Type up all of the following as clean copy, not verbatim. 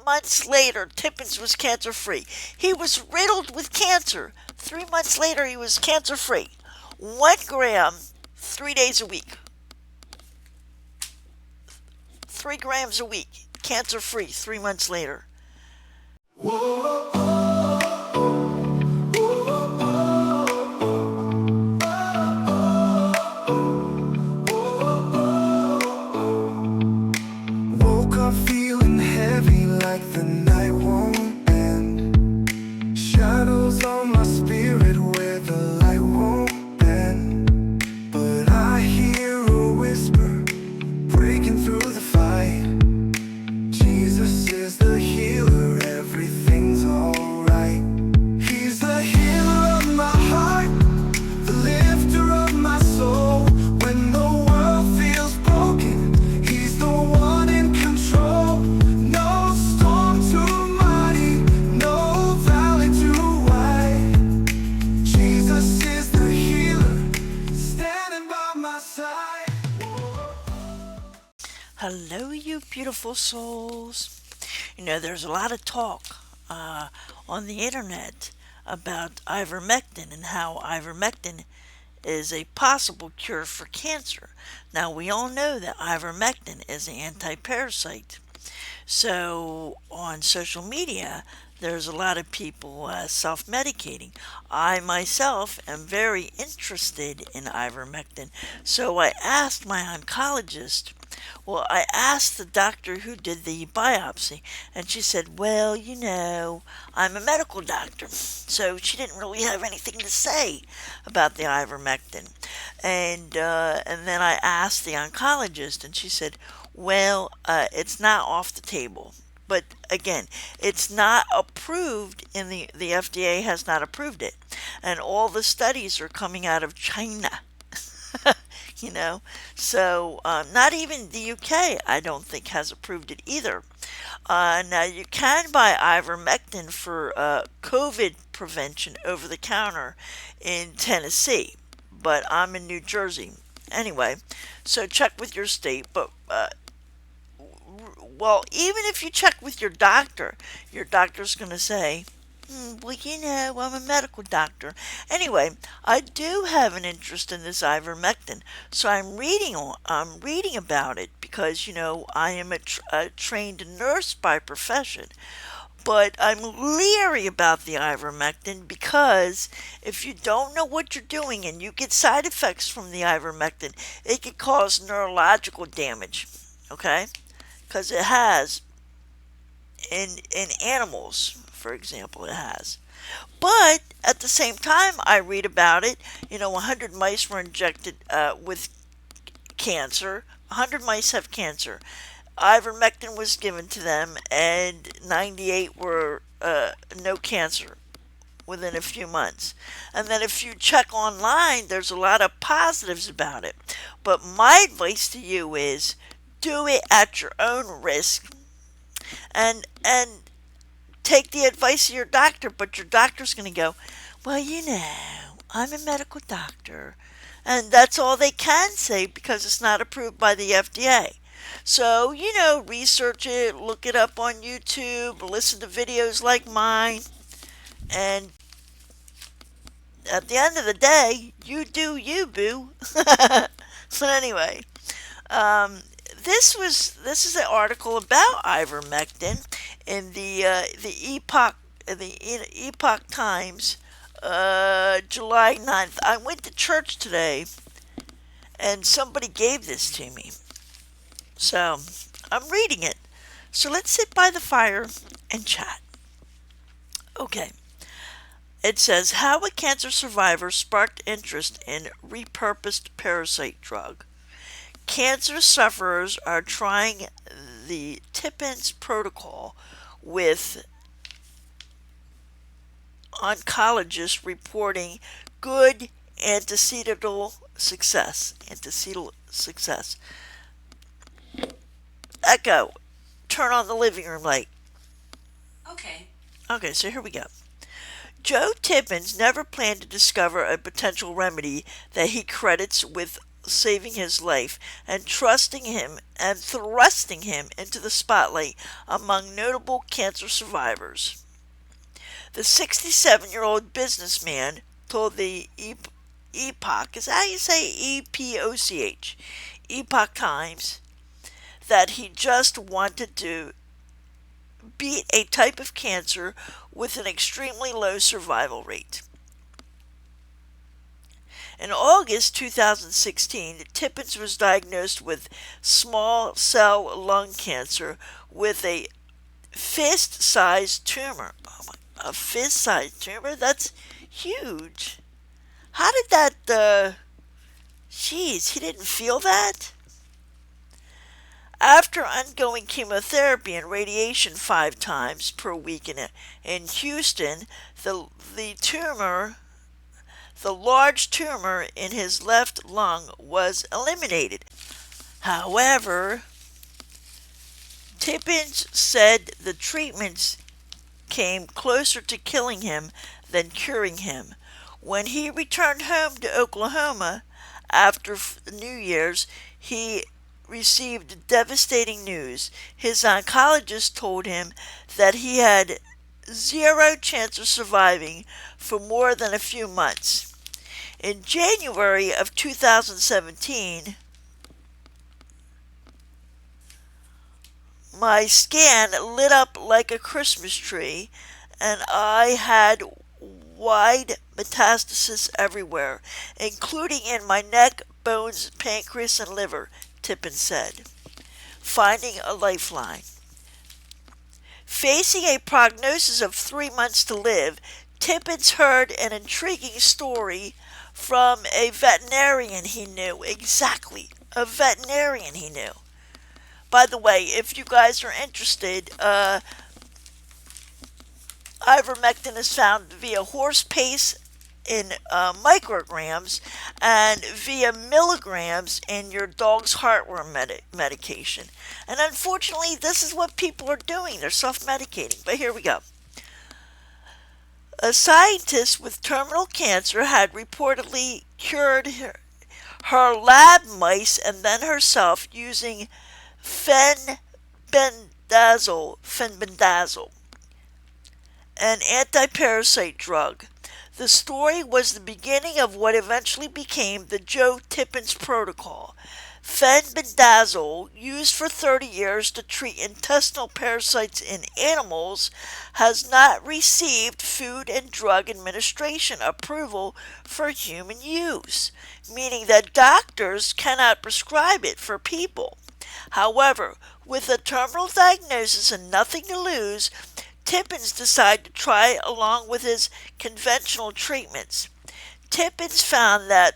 months later, Tippins was cancer-free. He was riddled with cancer. 3 months later, he was cancer-free. 1 gram, 3 days a week. 3 grams a week, cancer-free, 3 months later. Woke up feeling heavy like the night won't end. Shadows on my spirit where the light won't bend. But I hear a whisper breaking through the fight. Jesus is the healer, everything's alright. He's the healer of my heart, the lifter of my soul. When the world feels broken, he's the one in control. No storm too mighty, no valley too wide. Jesus is the healer, standing by my side. Hello, you beautiful souls. You know, there's a lot of talk on the internet about ivermectin and how ivermectin is a possible cure for cancer. Now, we all know that ivermectin is an anti-parasite. So, on social media, there's a lot of people self-medicating. I myself am very interested in ivermectin. So I asked my oncologist, I asked the doctor who did the biopsy, and she said, well, you know, I'm a medical doctor. So she didn't really have anything to say about the ivermectin. And then I asked the oncologist, and she said, well, it's not off the table. But again, it's not approved in the FDA has not approved it. And all the studies are coming out of China. You know, so not even the UK, I don't think, has approved it either. Now, you can buy ivermectin for COVID prevention over the counter in Tennessee, but I'm in New Jersey. Anyway, so check with your state, but well, even if you check with your doctor's going to say, well, you know, I'm a medical doctor. Anyway, I do have an interest in this ivermectin, so I'm reading about it because, you know, I am a trained nurse by profession. But I'm leery about the ivermectin because if you don't know what you're doing and you get side effects from the ivermectin, it could cause neurological damage, okay? Because it has in animals, for example, it has. But at the same time, I read about it. You know, 100 mice were injected with cancer. 100 mice have cancer. Ivermectin was given to them, and 98 were no cancer within a few months. And then if you check online, there's a lot of positives about it. But my advice to you is do it at your own risk, and take the advice of your doctor. But your doctor's going to go, well, you know, I'm a medical doctor, and that's all they can say because it's not approved by the FDA. So, you know, research it, look it up on YouTube, listen to videos like mine, and at the end of the day, you do you, boo. So anyway, this is an article about ivermectin in the Epoch Times, July 9th. I went to church today, and somebody gave this to me. So I'm reading it. So let's sit by the fire and chat. Okay. It says, how a cancer survivor sparked interest in repurposed parasite drug. Cancer sufferers are trying the Tippins protocol with oncologists reporting good antecedent success. Echo, turn on the living room light. Okay. Okay, so here we go. Joe Tippins never planned to discover a potential remedy that he credits with saving his life and trusting him and thrusting him into the spotlight among notable cancer survivors. The 67-year-old businessman told the Epoch, is that how you say EPOCH, Epoch Times, that he just wanted to beat a type of cancer with an extremely low survival rate. In August 2016, Tippins was diagnosed with small cell lung cancer with a fist-sized tumor. Oh my, a fist-sized tumor? That's huge. How did that, jeez, he didn't feel that? After undergoing chemotherapy and radiation 5 times per week in Houston, the large tumor in his left lung was eliminated. However, Tippins said the treatments came closer to killing him than curing him. When he returned home to Oklahoma after New Year's, he received devastating news. His oncologist told him that he had zero chance of surviving for more than a few months. In January of 2017, my scan lit up like a Christmas tree, and I had wide metastasis everywhere, including in my neck, bones, pancreas, and liver, Tippins said, finding a lifeline. Facing a prognosis of 3 months to live, Tippins heard an intriguing story from a veterinarian he knew. Exactly, a veterinarian he knew. By the way, if you guys are interested, ivermectin is found via horse pace in micrograms and via milligrams in your dog's heartworm medication. And unfortunately, this is what people are doing. They're self-medicating. But here we go. A scientist with terminal cancer had reportedly cured her lab mice and then herself using fenbendazole, an anti-parasite drug. The story was the beginning of what eventually became the Joe Tippins protocol. Fenbendazole, used for 30 years to treat intestinal parasites in animals, has not received Food and Drug Administration approval for human use, meaning that doctors cannot prescribe it for people. However, with a terminal diagnosis and nothing to lose, Tippins decided to try along with his conventional treatments. Tippins found that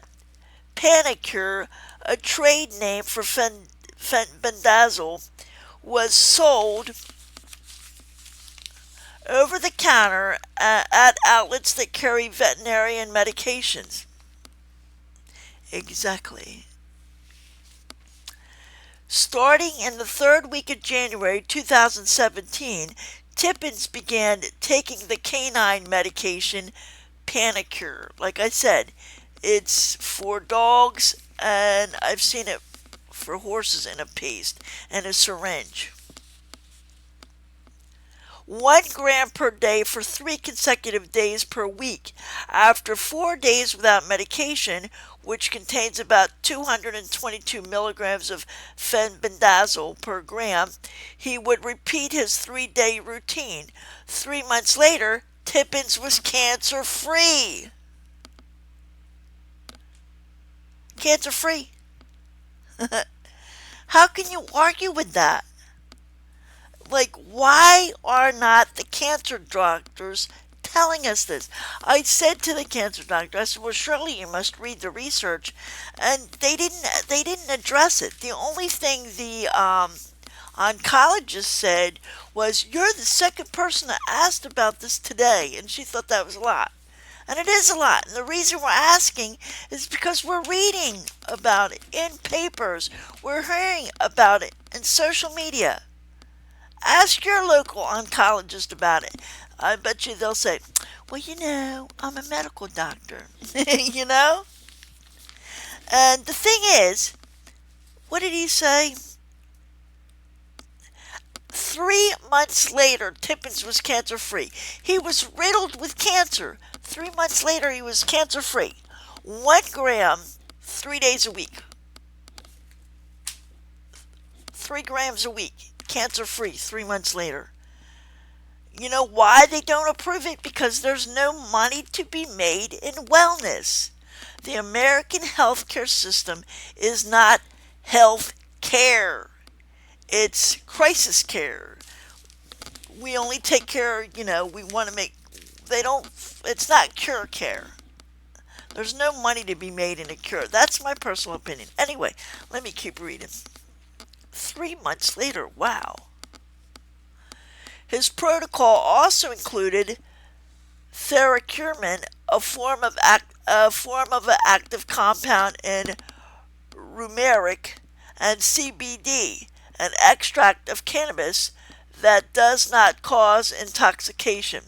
Panicure, a trade name for fenbendazole, was sold over the counter at outlets that carry veterinarian medications. Exactly. Starting in the 3rd week of January 2017, Tippins began taking the canine medication Panicure. Like I said, it's for dogs, and I've seen it for horses in a paste and a syringe. 1 gram per day for 3 consecutive days per week. After 4 days without medication, which contains about 222 milligrams of fenbendazole per gram, he would repeat his 3-day routine. 3 months later, Tippins was cancer-free. Cancer-free. How can you argue with that? Like, why are not the cancer doctors telling us this? I said to the cancer doctor, I said, well, surely you must read the research. And they didn't address it. The only thing the oncologist said was, you're the second person that asked about this today. And she thought that was a lot. And it is a lot. And the reason we're asking is because we're reading about it in papers. We're hearing about it in social media. Ask your local oncologist about it. I bet you they'll say, well, I'm a medical doctor. You know? And the thing is, what did he say? 3 months later, Tippins was cancer free. He was riddled with cancer. 3 months later, he was cancer free. 1 gram, 3 days a week. 3 grams a week, cancer free, 3 months later. You know why they don't approve it? Because there's no money to be made in wellness. The American healthcare system is not health care. It's crisis care. We only take care, we want to make, it's not cure care. There's no money to be made in a cure. That's my personal opinion. Anyway, let me keep reading. 3 months later, wow. His protocol also included theracurmin, a form of an active compound in turmeric, and CBD, an extract of cannabis that does not cause intoxication.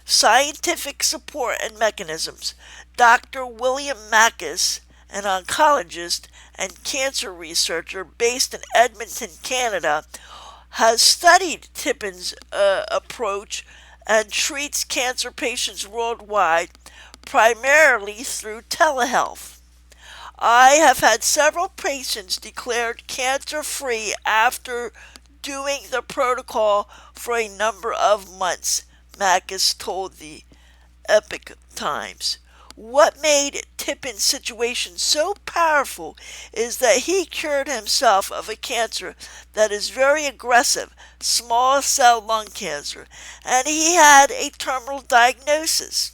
Scientific support and mechanisms. Dr. William Mackis, an oncologist and cancer researcher based in Edmonton, Canada, has studied Tippins' approach and treats cancer patients worldwide primarily through telehealth. I have had several patients declared cancer-free after doing the protocol for a number of months, Mackis told the Epic Times. What made Tippins' situation so powerful is that he cured himself of a cancer that is very aggressive, small cell lung cancer, and he had a terminal diagnosis.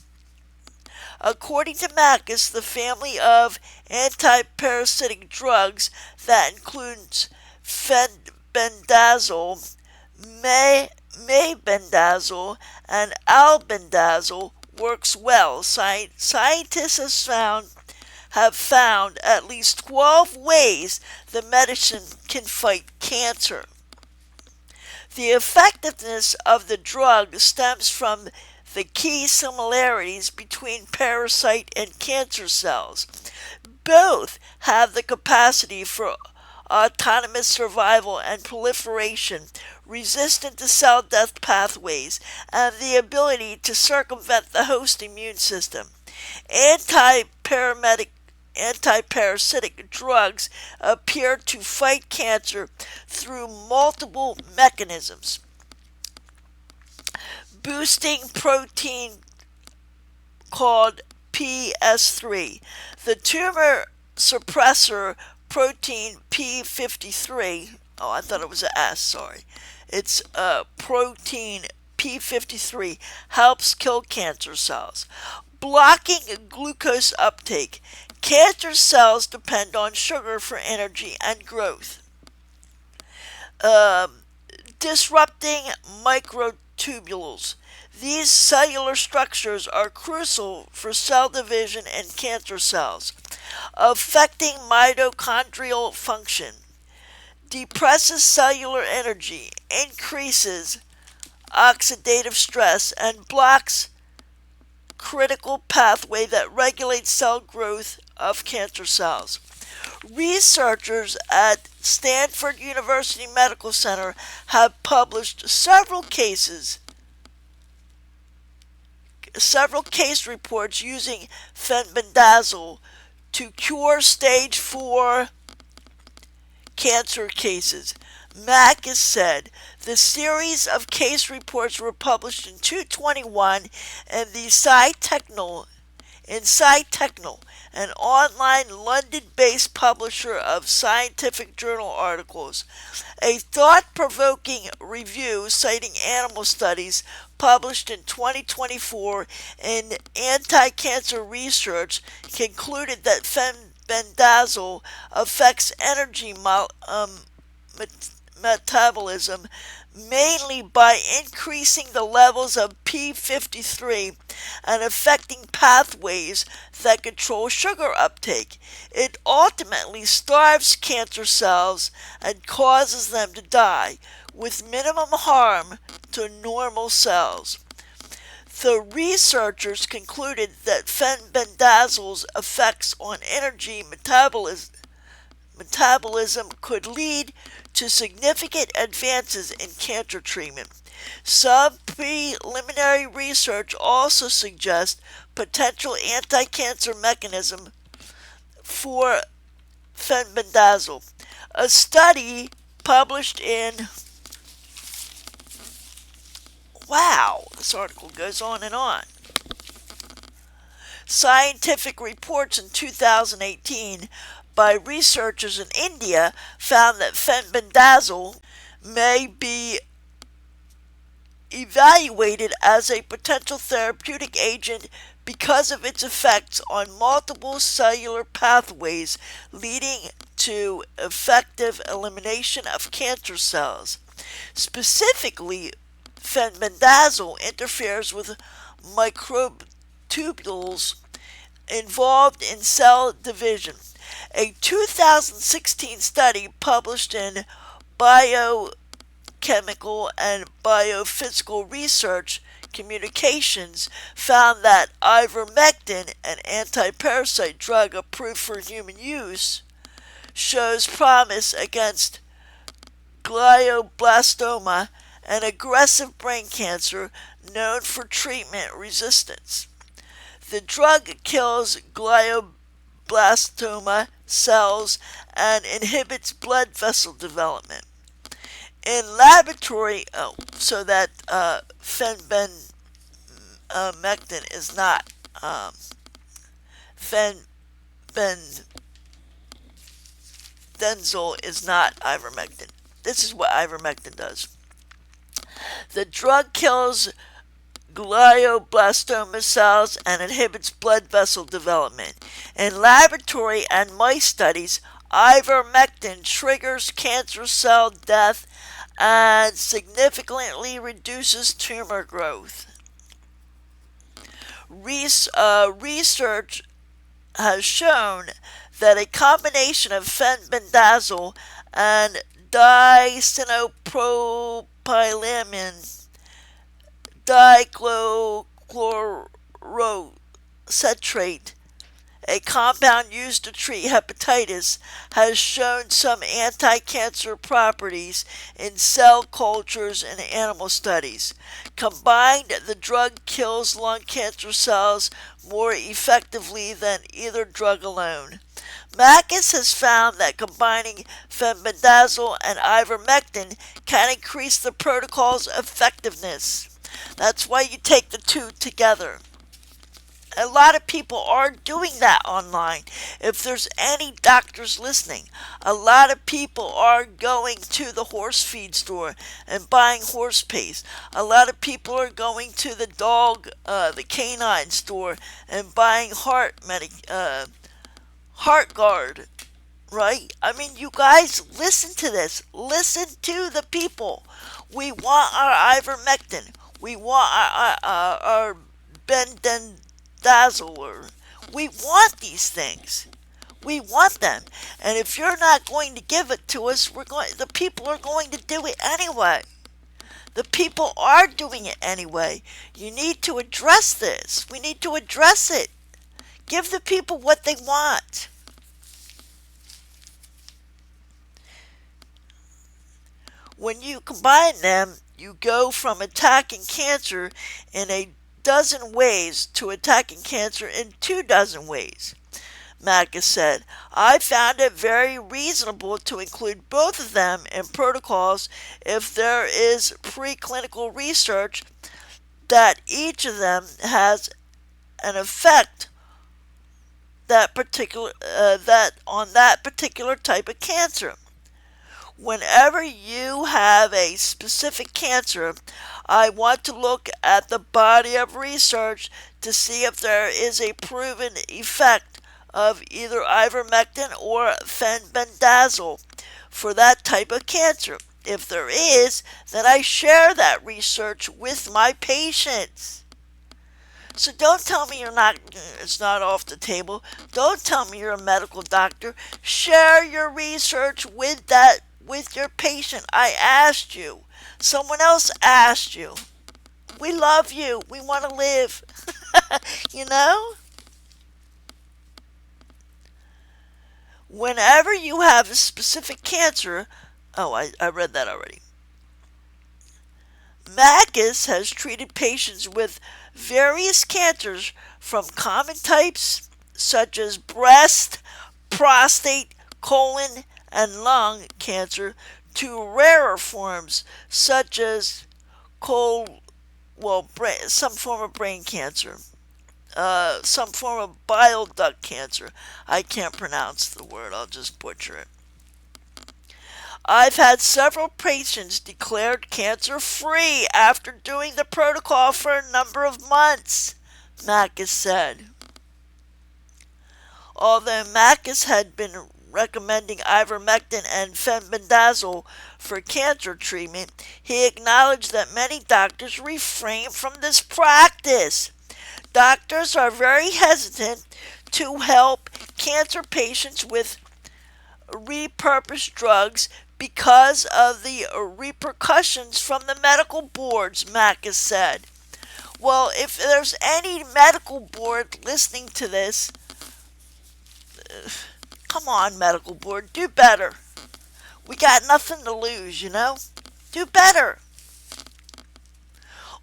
According to Mackis, the family of antiparasitic drugs that includes fenbendazole, mebendazole, and albendazole works well. Scientists have found at least 12 ways the medicine can fight cancer. The effectiveness of the drug stems from the key similarities between parasite and cancer cells. Both have the capacity for autonomous survival and proliferation, resistant to cell death pathways, and the ability to circumvent the host immune system. Antiparasitic drugs appear to fight cancer through multiple mechanisms. Boosting protein called PS3, the tumor suppressor protein P53. Oh, I thought it was an S, sorry. It's protein P53 helps kill cancer cells. Blocking glucose uptake. Cancer cells depend on sugar for energy and growth. Disrupting microtubules. These cellular structures are crucial for cell division in cancer cells, affecting mitochondrial function. Depresses cellular energy, increases oxidative stress, and blocks critical pathway that regulates cell growth of cancer cells. Researchers at Stanford University Medical Center have published several case reports using fenbendazole to cure stage 4 cancer cases. Mackis said the series of case reports were published in 2021 in the Sci-Techno, an online London-based publisher of scientific journal articles. A thought-provoking review citing animal studies published in 2024 in Anti-Cancer Research concluded that fenbendazole affects energy metabolism mainly by increasing the levels of P53 and affecting pathways that control sugar uptake. It ultimately starves cancer cells and causes them to die with minimum harm to normal cells. The researchers concluded that fenbendazol's effects on energy metabolism could lead to significant advances in cancer treatment. Some preliminary research also suggests potential anti-cancer mechanism for fenbendazole. A study published in this article goes on and on. Scientific reports in 2018 by researchers in India found that fenbendazole may be evaluated as a potential therapeutic agent because of its effects on multiple cellular pathways leading to effective elimination of cancer cells. Specifically, fenbendazole interferes with microtubules involved in cell division. A 2016 study published in Biochemical and Biophysical Research Communications found that ivermectin, an anti-parasite drug approved for human use, shows promise against glioblastoma, an aggressive brain cancer known for treatment resistance. The drug kills glioblastoma cells and inhibits blood vessel development. In laboratory, fenbendazole is not fenbendazole is not ivermectin. This is what ivermectin does. The drug kills glioblastoma cells and inhibits blood vessel development. In laboratory and mice studies, ivermectin triggers cancer cell death and significantly reduces tumor growth. Research has shown that a combination of fenbendazole and disinopropylamine dichlorocitrate, a compound used to treat hepatitis, has shown some anti-cancer properties in cell cultures and animal studies. Combined, the drug kills lung cancer cells more effectively than either drug alone. Makis has found that combining fenbendazole and ivermectin can increase the protocol's effectiveness. That's why you take the two together. A lot of people are doing that online. If there's any doctors listening, a lot of people are going to the horse feed store and buying horse paste. A lot of people are going to the canine store and buying heart guard. Right? I mean, you guys, listen to this. Listen to the people. We want our ivermectin. We want our bendazole. We want these things. We want them. And if you're not going to give it to us, the people are going to do it anyway. The people are doing it anyway. You need to address this. We need to address it. Give the people what they want. When you combine them, you go from attacking cancer in a dozen ways to attacking cancer in 24 ways. Makis said, I found it very reasonable to include both of them in protocols if there is preclinical research that each of them has an effect on that particular type of cancer. Whenever you have a specific cancer, I want to look at the body of research to see if there is a proven effect of either ivermectin or fenbendazole for that type of cancer. If there is, then I share that research with my patients. So don't tell me it's not off the table. Don't tell me you're a medical doctor. Share your research with your patient. I asked you. Someone else asked you. We love you. We want to live. you know? Whenever you have a specific cancer, oh, I read that already. Magus has treated patients with various cancers from common types such as breast, prostate, colon, and lung cancer to rarer forms such as some form of brain cancer, some form of bile duct cancer. I can't pronounce the word, I'll just butcher it. I've had several patients declared cancer free after doing the protocol for a number of months, Mackes said. Although Mackes had been recommending ivermectin and fenbendazole for cancer treatment, he acknowledged that many doctors refrain from this practice. Doctors are very hesitant to help cancer patients with repurposed drugs because of the repercussions from the medical boards, Mackes said. Well, if there's any medical board listening to this, come on, medical board, do better. We got nothing to lose, you know? Do better.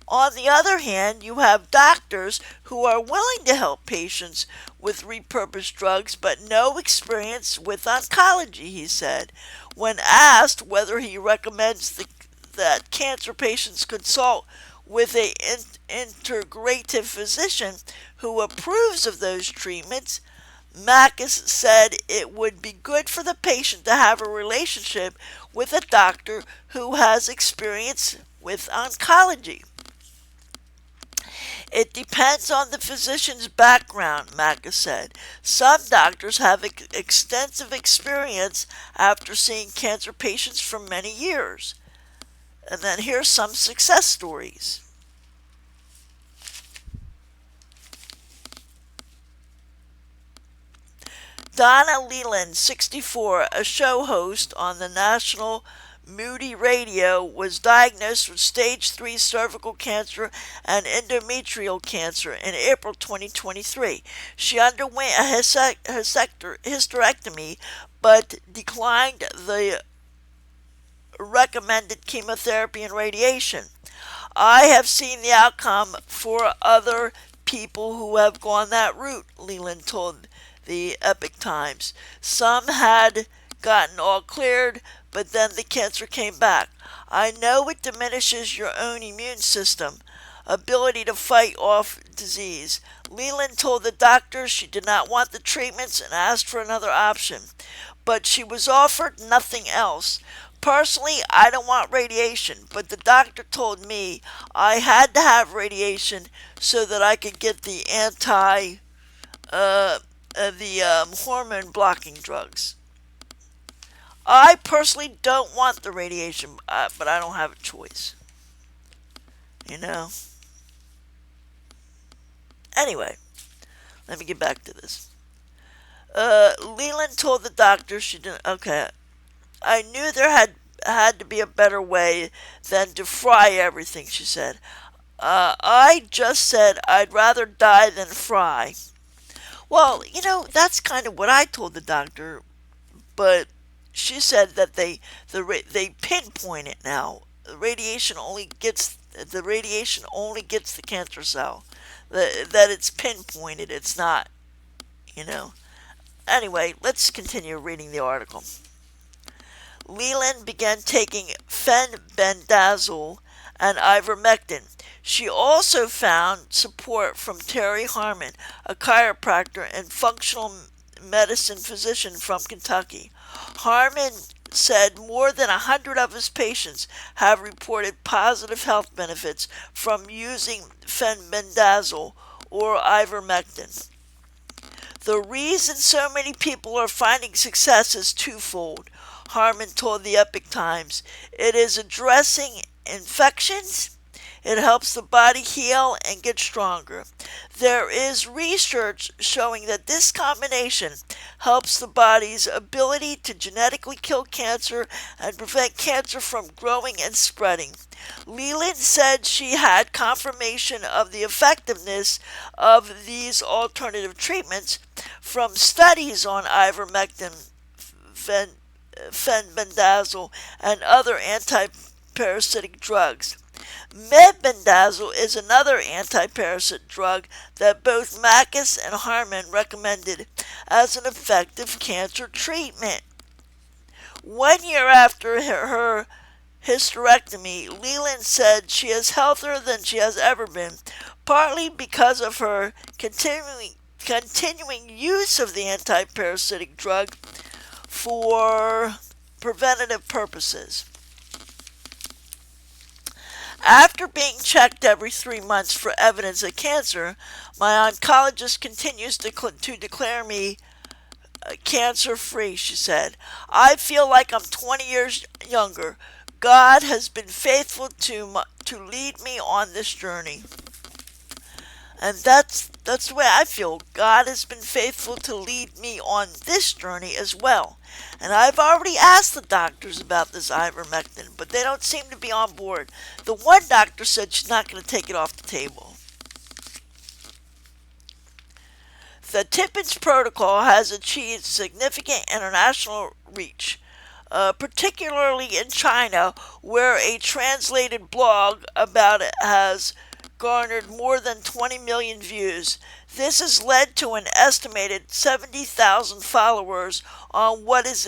On the other hand, you have doctors who are willing to help patients with repurposed drugs but no experience with oncology, he said. When asked whether he recommends that cancer patients consult with an integrative physician who approves of those treatments, Mackes said it would be good for the patient to have a relationship with a doctor who has experience with oncology. It depends on the physician's background, Mackes said. Some doctors have extensive experience after seeing cancer patients for many years. And then here's some success stories. Donna Leland, 64, a show host on the national Moody Radio, was diagnosed with stage 3 cervical cancer and endometrial cancer in April 2023. She underwent a hysterectomy but declined the recommended chemotherapy and radiation. I have seen the outcome for other people who have gone that route, Leland told the Epic Times. Some had gotten all cleared, but then the cancer came back. I know it diminishes your own immune system, ability to fight off disease. Leland told the doctor she did not want the treatments and asked for another option, but she was offered nothing else. Personally, I don't want radiation, but the doctor told me I had to have radiation so that I could get the hormone blocking drugs. I personally don't want the radiation, but I don't have a choice. You know? Anyway, let me get back to this. Leland told the doctor she didn't. Okay. I knew there had to be a better way than to fry everything, she said. I just said I'd rather die than fry. Well, you know, that's kind of what I told the doctor, but she said that they pinpoint it now. The radiation only gets the cancer cell. That it's pinpointed. It's not, you know. Anyway, let's continue reading the article. Leland began taking fenbendazole and ivermectin. She also found support from Terry Harmon, a chiropractor and functional medicine physician from Kentucky. Harmon said more than 100 of his patients have reported positive health benefits from using fenbendazole or ivermectin. The reason so many people are finding success is twofold, Harmon told the Epic Times. It is addressing infections. It helps the body heal and get stronger. There is research showing that this combination helps the body's ability to genetically kill cancer and prevent cancer from growing and spreading. Leland said she had confirmation of the effectiveness of these alternative treatments from studies on ivermectin, fenbendazole, and other antiparasitic drugs. Mebendazole is another antiparasitic drug that both Mackus and Harmon recommended as an effective cancer treatment. 1 year after her hysterectomy, Leland said she is healthier than she has ever been, partly because of her continuing use of the antiparasitic drug for preventative purposes. After being checked every 3 months for evidence of cancer, my oncologist continues to declare me cancer-free, she said. I feel like I'm 20 years younger. God has been faithful to lead me on this journey. And that's the way I feel. God has been faithful to lead me on this journey as well. And I've already asked the doctors about this ivermectin, but they don't seem to be on board. The one doctor said she's not going to take it off the table. The Tippins protocol has achieved significant international reach, particularly in China, where a translated blog about it has garnered more than 20 million views. This has led to an estimated 70,000 followers on what is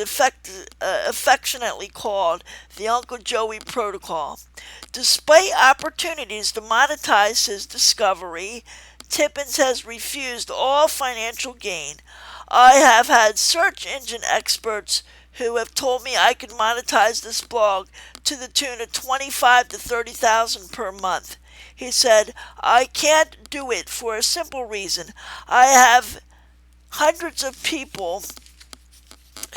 affectionately called the Uncle Joey Protocol. Despite opportunities to monetize his discovery, Tippins has refused all financial gain. I have had search engine experts who have told me I could monetize this blog to the tune of 25 to 30,000 per month. He said, I can't do it for a simple reason. I have hundreds of people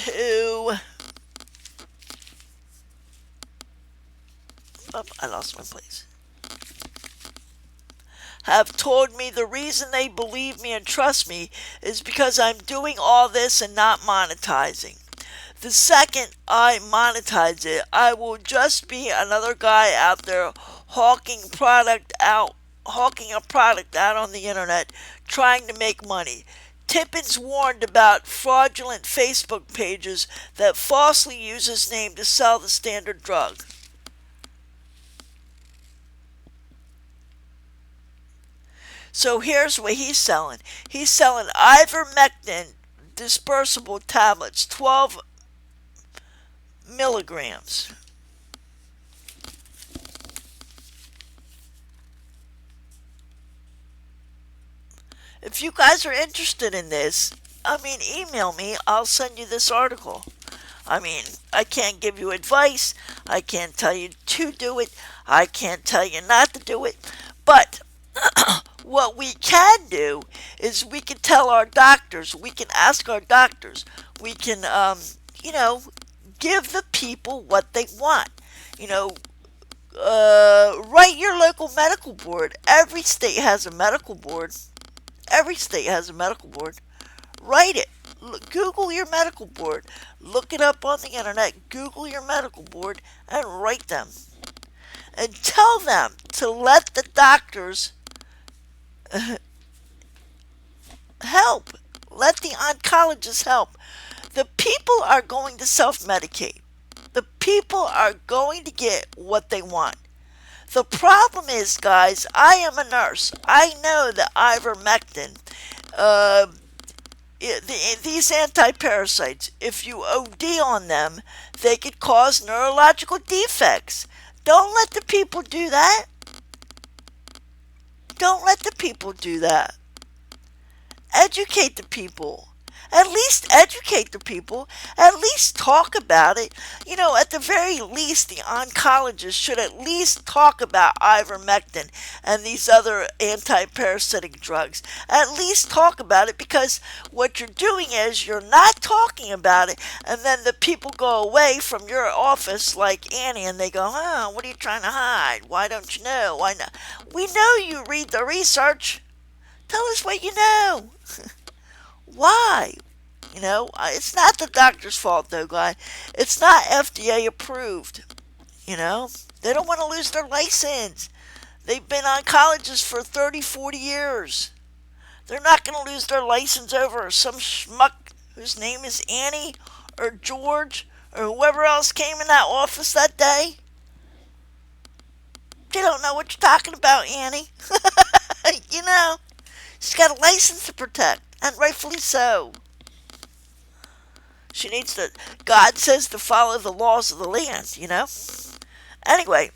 who... Oh, I lost my place. Have told me the reason they believe me and trust me is because I'm doing all this and not monetizing. The second I monetize it, I will just be another guy out there hawking a product out on the internet trying to make money. Tippins warned about fraudulent Facebook pages that falsely use his name to sell the standard drug. So here's what he's selling. He's selling ivermectin dispersible tablets, 12 milligrams. If you guys are interested in this, email me. I'll send you this article. I can't give you advice. I can't tell you to do it. I can't tell you not to do it. But what we can do is we can tell our doctors. We can ask our doctors. We can, give the people what they want. Write your local medical board. Every state has a medical board. Write it. Google your medical board. Look it up on the internet. Google your medical board and write them. And tell them to let the doctors help. Let the oncologists help. The people are going to self-medicate. The people are going to get what they want. The problem is, guys, I am a nurse. I know that ivermectin, these antiparasites, if you OD on them, they could cause neurological defects. Don't let the people do that. Don't let the people do that. Educate the people. At least educate the people. At least talk about it. At the very least, the oncologist should at least talk about ivermectin and these other antiparasitic drugs. At least talk about it, because what you're doing is you're not talking about it, and then the people go away from your office like Annie and they go, what are you trying to hide? Why don't you know? Why not? We know you read the research. Tell us what you know. Why? It's not the doctor's fault, though, guy. It's not FDA approved. They don't want to lose their license. They've been on colleges for 30, 40 years. They're not going to lose their license over some schmuck whose name is Annie or George or whoever else came in that office that day. They don't know what you're talking about, Annie. She's got a license to protect, and rightfully so. She needs to, God says to follow the laws of the land. Anyway,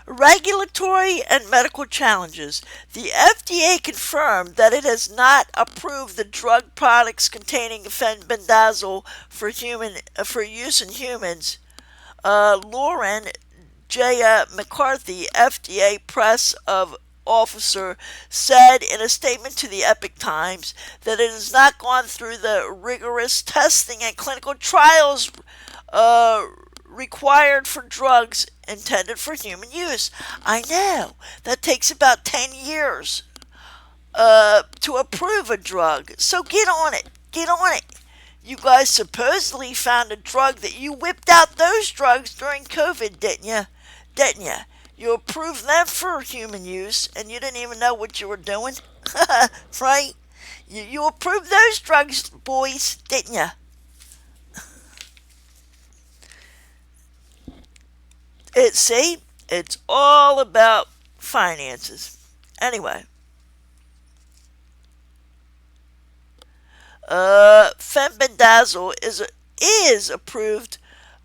regulatory and medical challenges. The FDA confirmed that it has not approved the drug products containing fenbendazole for use in humans. Lauren J. McCarthy, FDA press officer, said in a statement to the Epic Times that it has not gone through the rigorous testing and clinical trials required for drugs intended for human use. I know that takes about 10 years to approve a drug. So get on it. Get on it. You guys supposedly found a drug that you whipped out those drugs during COVID, didn't you? Didn't you? You approved them for human use and you didn't even know what you were doing. Right? You approved those drugs, boys, didn't you? See, it's all about finances. Anyway, fenbendazole is approved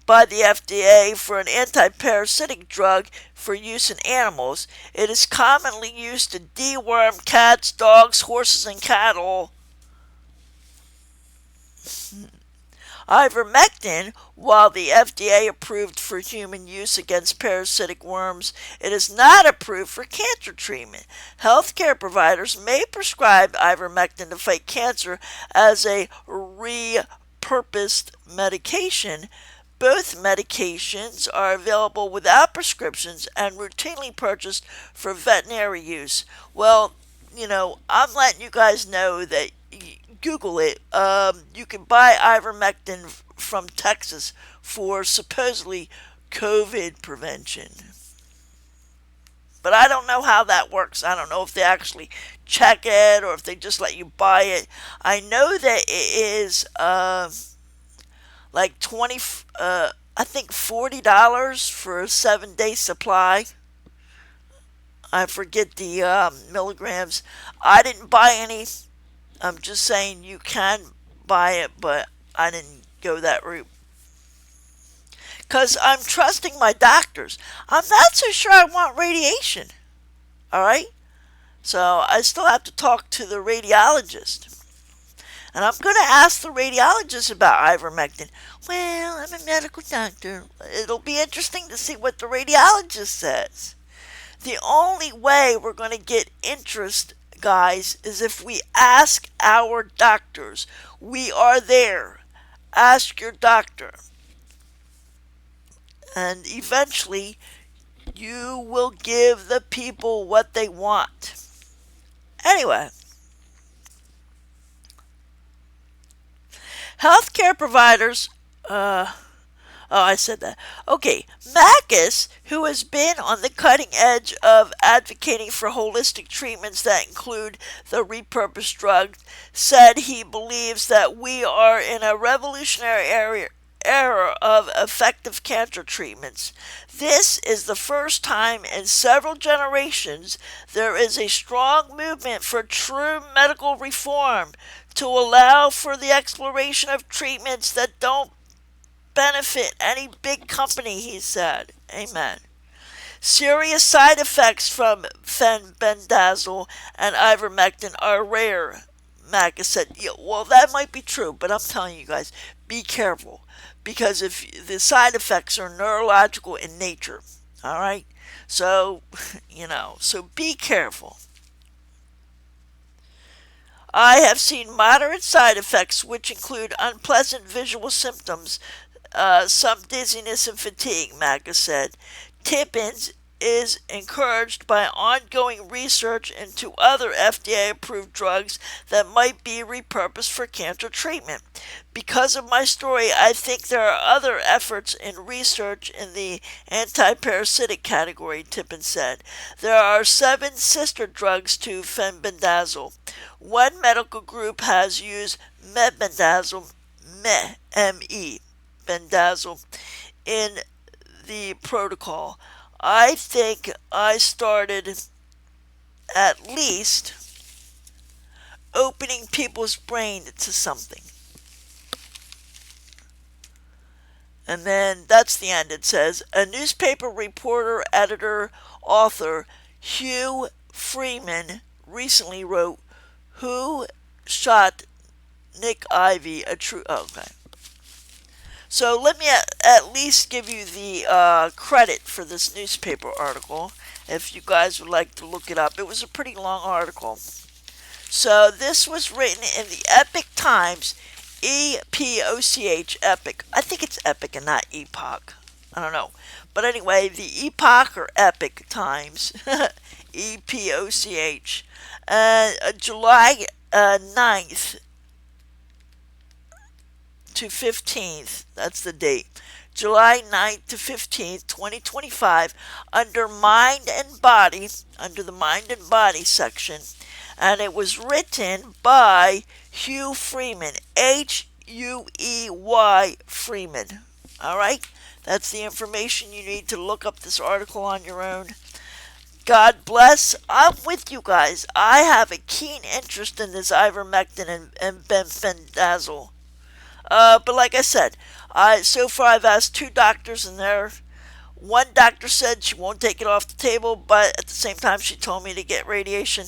by the FDA for an anti-parasitic drug for use in animals. It is commonly used to deworm cats, dogs, horses, and cattle. Ivermectin, while the FDA approved for human use against parasitic worms, it is not approved for cancer treatment. Healthcare providers may prescribe ivermectin to fight cancer as a repurposed medication. Both medications are available without prescriptions and routinely purchased for veterinary use. Well, I'm letting you guys know that Google it. You can buy ivermectin from Texas for supposedly COVID prevention. But I don't know how that works. I don't know if they actually check it or if they just let you buy it. I know that it is like I think $40 for a 7-day supply. I forget the milligrams. I didn't buy any. I'm just saying you can buy it, but I didn't go that route. Because I'm trusting my doctors. I'm not so sure I want radiation. Alright? So I still have to talk to the radiologist. And I'm going to ask the radiologist about ivermectin. Well, I'm a medical doctor. It'll be interesting to see what the radiologist says. The only way we're going to get interest, guys, is if we ask our doctors. We are there. Ask your doctor. And eventually, you will give the people what they want. Anyway. Healthcare providers, I said that. Okay, Macus, who has been on the cutting edge of advocating for holistic treatments that include the repurposed drug, said he believes that we are in a revolutionary era of effective cancer treatments. This is the first time in several generations there is a strong movement for true medical reform to allow for the exploration of treatments that don't benefit any big company, he said. Amen. Serious side effects from fenbendazole and ivermectin are rare, Macus said. Yeah, well, that might be true, but I'm telling you guys, be careful. Because if the side effects are neurological in nature, all right? So, so be careful. I have seen moderate side effects, which include unpleasant visual symptoms, some dizziness and fatigue, Macus said. Tippins is encouraged by ongoing research into other FDA-approved drugs that might be repurposed for cancer treatment. Because of my story, I think there are other efforts in research in the anti-parasitic category, Tippin said. There are 7 sister drugs to fenbendazole. One medical group has used mebendazole, M-E, bendazole, in the protocol. I think I started at least opening people's brain to something. And then that's the end. It says, a newspaper reporter, editor, author, Hugh Freeman, recently wrote, Who Shot Nick Ivy a true... Oh, okay. So let me at least give you the credit for this newspaper article, if you guys would like to look it up. It was a pretty long article. So this was written in the Epic Times, E-P-O-C-H, Epic. I think it's Epic and not Epoch. I don't know. But anyway, the Epoch or Epic Times, E-P-O-C-H, July 9th, to 15th, that's the date, July 9th to 15th, 2025, under the Mind and Body section, and it was written by Hugh Freeman, H-U-E-Y Freeman. Alright, that's the information you need to look up this article on your own. God bless. I'm with you guys. I have a keen interest in this ivermectin and bemfenazole. But like I said, so far I've asked 2 doctors, and one doctor said she won't take it off the table, but at the same time she told me to get radiation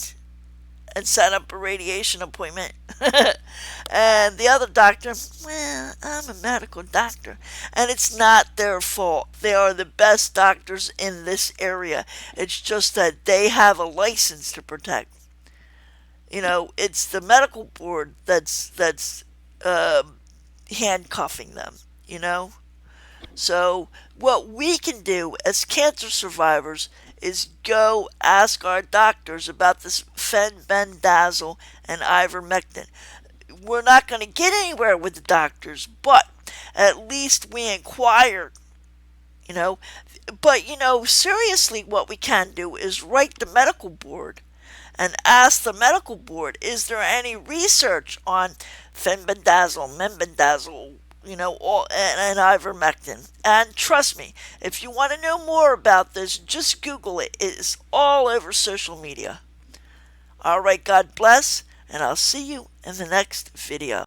and set up a radiation appointment. And the other doctor, well, I'm a medical doctor, and it's not their fault. They are the best doctors in this area. It's just that they have a license to protect. You know, it's the medical board that's handcuffing them, you know? So what we can do as cancer survivors is go ask our doctors about this fenbendazole and ivermectin. We're not going to get anywhere with the doctors, but at least we inquire, you know. But, you know, seriously, what we can do is write the medical board and ask the medical board, is there any research on fenbendazole, membendazole, you know, and ivermectin? And trust me, if you want to know more about this, just Google it. It's all over social media. All right, God bless, and I'll see you in the next video.